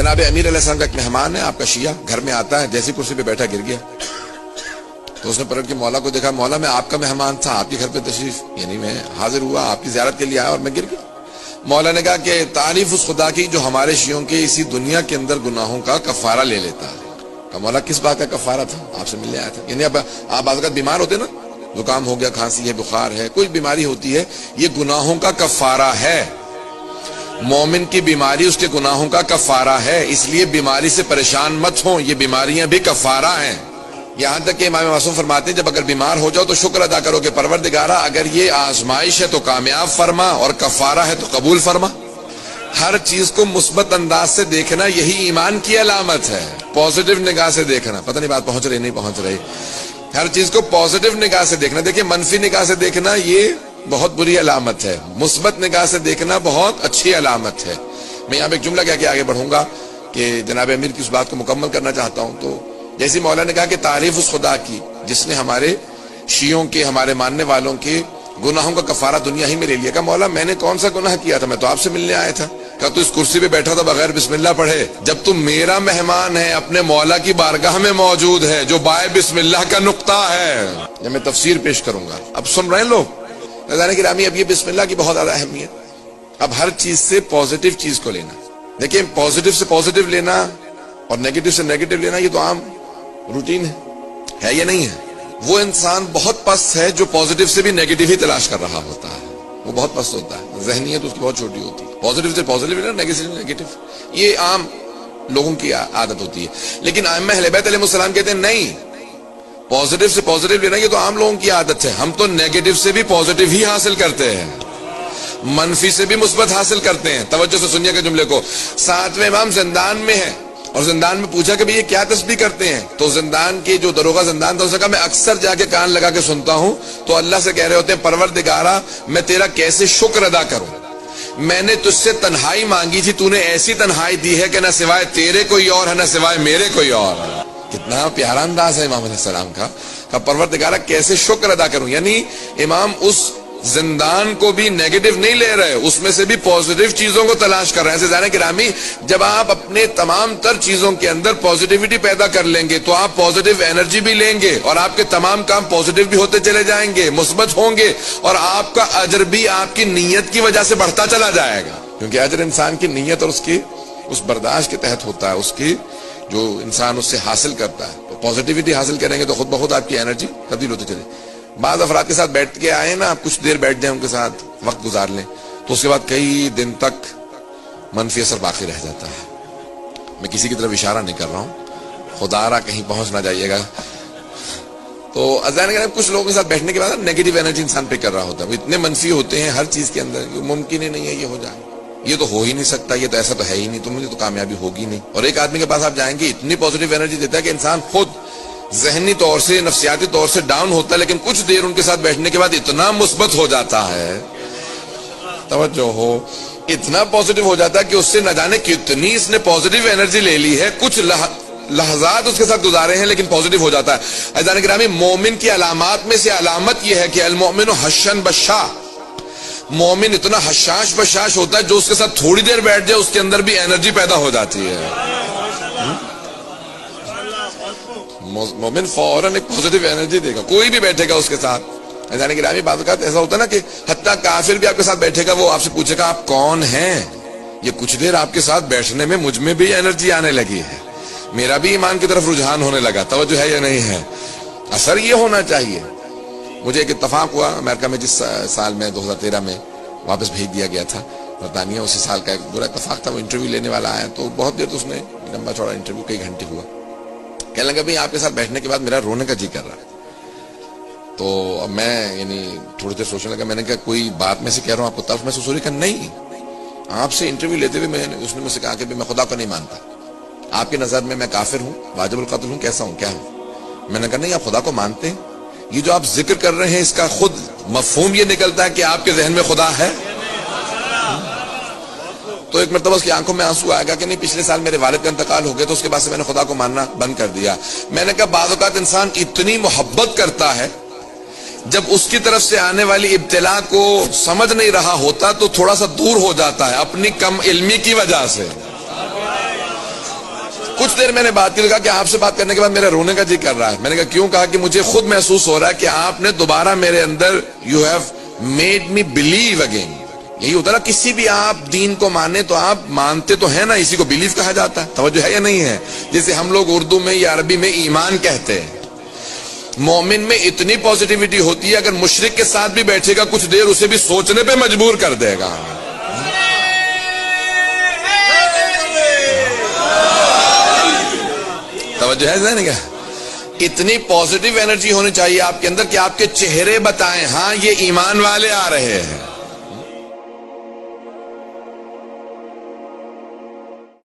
جناب امیر علیہ السلام کا ایک مہمان ہے آپ کا شیعہ، گھر میں آتا ہے، جیسی کرسی پہ بیٹھا گر گیا، تو اس نے پلٹ کے مولا کو دیکھا، مولا میں آپ کا مہمان تھا، آپ کے گھر پہ تشریف، یعنی میں حاضر ہوا آپ کی زیارت کے لیے آیا اور میں گر گیا۔ مولا نے کہا کہ تعریف اس خدا کی جو ہمارے شیعوں کے اسی دنیا کے اندر گناہوں کا کفارہ لے لیتا ہے۔ کہ مولا کس بات کا کفارہ تھا؟ آپ سے ملنے آیا تھا، یعنی اب آپ بعض اوقات بیمار ہوتے نا، زکام ہو گیا، کھانسی ہے، بخار ہے، کوئی بیماری ہوتی ہے، یہ گناہوں کا کفارہ ہے۔ مومن کی بیماری اس کے گناہوں کا کفارہ ہے، اس لیے بیماری سے پریشان مت ہوں، یہ بیماریاں بھی کفارہ ہیں۔ یہاں تک کہ امام معصوم فرماتے ہیں جب اگر بیمار ہو جاؤ تو شکر ادا کرو کہ پروردگارہ اگر یہ آزمائش ہے تو کامیاب فرما اور کفارہ ہے تو قبول فرما۔ ہر چیز کو مثبت انداز سے دیکھنا یہی ایمان کی علامت ہے، پازیٹیو نگاہ سے دیکھنا۔ پتہ نہیں بات پہنچ رہی نہیں پہنچ رہی؟ ہر چیز کو پازیٹیو نگاہ سے دیکھنا۔ دیکھیں منفی نگاہ سے دیکھنا یہ بہت بری علامت ہے، مثبت نگاہ سے دیکھنا بہت اچھی علامت ہے۔ میں یہاں پہ ایک جملہ کہہ کے آگے بڑھوں گا کہ جناب امیر کی اس بات کو مکمل کرنا چاہتا ہوں۔ تو جیسے مولا نے کہا کہ تعریف اس خدا کی جس نے ہمارے شیعوں کے، ہمارے ماننے والوں کے گناہوں کا کفارہ دنیا ہی میں لے لیا۔ کہ مولا میں نے کون سا گناہ کیا تھا؟ میں تو آپ سے ملنے آیا تھا۔ کہ تو اس کرسی پہ بیٹھا تھا بغیر بسم اللہ پڑھے، جب تم میرا مہمان ہے، اپنے مولا کی بارگاہ میں موجود ہے جو بائے بسم اللہ کا نقطہ ہے۔ جب میں تفسیر پیش کروں گا، اب سن رہے ہیں لوگ ناظرین گرامی، اب یہ بسم اللہ کی بہت زیادہ اہمیت۔ اب ہر چیز سے پازیٹیو چیز کو لینا، دیکھیں پازیٹیو سے پازیٹیو لینا اور نیگیٹو سے نیگیٹو لینا یہ تو عام روٹین ہے یا نہیں ہے؟ وہ انسان بہت پست ہے جو پازیٹیو سے بھی نیگیٹو ہی تلاش کر رہا ہوتا ہے، وہ بہت پست ہوتا ہے، ذہنیت اس کی بہت چھوٹی ہوتی ہے۔ پازیٹیو سے پازیٹیو لینا، نیگیٹو سے نیگیٹو، یہ عام لوگوں کی عادت ہوتی ہے۔ لیکن ائمہ اہل بیت علیہ السلام کہتے ہیں نہیں، پازیٹیو سے پازیٹیو لینا یہ تو عام لوگوں کی عادت ہے، ہم تو نیگیٹو سے بھی پازیٹیو ہی حاصل کرتے ہیں، منفی سے بھی مثبت حاصل کرتے ہیں۔ توجہ سے سنیے گا جملے کو۔ ساتویں امام زندان میں ہے اور زندان میں پوچھا کہ یہ کیا تسبیح کرتے ہیں؟ تو زندان کے جو دروغہ زندان تھا اس نے کہا میں اکثر جا کے کان لگا کے سنتا ہوں تو اللہ سے کہہ رہے ہوتے ہیں پروردگارہ میں تیرا کیسے شکر ادا کروں، میں نے تجھ سے تنہائی مانگی تھی، تو نے ایسی تنہائی دی ہے کہ نہ سوائے تیرے کوئی اور ہے نہ سوائے میرے کوئی اور ہے۔ کتنا پیارا انداز ہے امام علیہ السلام کا کہ پروردگارہ کیسے شکر ادا کروں، یعنی امام اس زندان کو بھی نیگیٹو نہیں لے رہے، اس میں سے بھی پازیٹیو چیزوں کو تلاش کر رہے ہیں۔ عزیزان گرامی، جب آپ اپنے تمام تر چیزوں کے اندر پازیٹیوٹی پیدا کر لیں گے تو آپ پازیٹیو انرجی بھی لیں گے اور آپ کے تمام کام پازیٹیو بھی ہوتے چلے جائیں گے، مثبت ہوں گے، اور آپ کا اجر بھی آپ کی نیت کی وجہ سے بڑھتا چلا جائے گا، کیونکہ اجر انسان کی نیت اور اس برداشت کے تحت ہوتا ہے، اس کی جو انسان اس سے حاصل کرتا ہے۔ تو پازیٹیوٹی حاصل کریں گے تو خود بخود آپ کی انرجی تبدیل ہوتی چلے۔ بعض افراد کے ساتھ بیٹھ کے آئے نا، آپ کچھ دیر بیٹھ جائیں ان کے ساتھ وقت گزار لیں تو اس کے بعد کئی دن تک منفی اثر باقی رہ جاتا ہے۔ میں کسی کی طرف اشارہ نہیں کر رہا ہوں، خدا را کہیں پہنچ نہ جائیے گا۔ تو اذان کے کچھ لوگوں کے ساتھ بیٹھنے کے بعد نیگیٹو انرجی انسان پہ کر رہا ہوتا ہے، وہ اتنے منفی ہوتے ہیں ہر چیز کے اندر، ممکن ہی نہیں ہے یہ ہو جائے، یہ تو ہو ہی نہیں سکتا، یہ تو ایسا تو ہے ہی نہیں، تمہیں تو کامیابی ہوگی نہیں۔ اور ایک آدمی کے پاس آپ جائیں گے اتنی پازیٹیو انرجی دیتا ہے کہ انسان خود ذہنی طور سے، نفسیاتی طور سے ڈاؤن ہوتا ہے، لیکن کچھ دیر ان کے ساتھ بیٹھنے کے بعد اتنا مثبت ہو جاتا ہے، توجہ ہو، اتنا پازیٹیو ہو جاتا ہے کہ اس سے نہ جانے کتنی اس نے پازیٹیو انرجی لے لی ہے، کچھ لحظات اس کے ساتھ گزارے ہیں لیکن پازیٹیو ہو جاتا ہے۔ عزیزان گرامی، مومن کی علامات میں سے علامت یہ ہے کہ المؤمن حشن بشا، مومن اتنا حشاش بشاش ہوتا ہے جو اس کے ساتھ تھوڑی دیر بیٹھ جائے اس کے اندر بھی انرجی پیدا ہو جاتی ہے۔ مومن فوراً ایک پازیٹیو انرجی دے گا، کوئی بھی بیٹھے گا اس کے ساتھ۔ عزیزان گرامی، بعض اوقات ایسا ہوتا ہے نا کہ حتیٰ کافر بھی آپ کے ساتھ بیٹھے گا، وہ آپ سے پوچھے گا آپ کون ہیں؟ یہ کچھ دیر آپ کے ساتھ بیٹھنے میں مجھ میں بھی انرجی آنے لگی ہے، میرا بھی ایمان کی طرف رجحان ہونے لگا، توجہ ہے یا نہیں ہے؟ اثر یہ ہونا چاہیے۔ مجھے ایک اتفاق ہوا امریکہ میں، جس سال میں 2013 میں واپس بھیج دیا گیا تھا برطانیہ، اسی سال کا ایک برا اتفاق تھا۔ وہ انٹرویو لینے والا آیا تو بہت دیر تو اس نے لمبا چوڑا انٹرویو کئی گھنٹے ہوا، کہنے لگا بھائی آپ کے ساتھ بیٹھنے کے بعد میرا رونے کا جی کر رہا ہے۔ تو اب میں تھوڑی دیر سوچنے لگا، میں نے کہا کوئی بات میں سے کہہ رہا ہوں آپ کو تلخ محسوس ہو رہی؟ کہ نہیں، آپ سے انٹرویو لیتے ہوئے اس نے مجھ سے کہا کہ میں خدا کو نہیں مانتا، آپ کی نظر میں کافر ہوں، واجب القتل ہوں، کیسا ہوں، کیا ہوں؟ میں نے کہا نہیں، آپ خدا کو مانتے ہیں، یہ جو آپ ذکر کر رہے ہیں اس کا خود مفہوم یہ نکلتا ہے کہ آپ کے ذہن میں خدا ہے۔ تو ایک مرتبہ اس کی آنکھوں میں آنسو آئے گا کہ نہیں، پچھلے سال میرے والد کا انتقال ہو گیا تو اس کے بعد سے میں نے خدا کو ماننا بند کر دیا۔ میں نے کہا بعض اوقات انسان اتنی محبت کرتا ہے، جب اس کی طرف سے آنے والی ابتلا کو سمجھ نہیں رہا ہوتا تو تھوڑا سا دور ہو جاتا ہے اپنی کم علمی کی وجہ سے۔ کچھ دیر میں نے بات کی، کہا کہ آپ سے بات کرنے کے بعد میرا رونے کا جی کر رہا ہے. میں نے کہا کیوں؟ کہا کہ مجھے خود محسوس ہو رہا ہے کہ آپ نے دوبارہ میرے اندر you have made me believe again. یہی ہوتا نا، کسی بھی آپ دین کو مانے تو آپ مانتے تو ہیں نا، اسی کو بلیو کہا جاتا ہے. توجہ ہے یا نہیں ہے؟ جیسے ہم لوگ اردو میں یا عربی میں ایمان کہتے ہیں. مومن میں اتنی پازیٹیوٹی ہوتی ہے، اگر مشرک کے ساتھ بھی بیٹھے گا کچھ دیر اسے بھی سوچنے پہ مجبور کر دے گا. توجہ ہے ذہن کیا؟ اتنی پازیٹیو انرجی ہونی چاہیے آپ کے اندر کہ آپ کے چہرے بتائیں ہاں یہ ایمان والے آ رہے ہیں.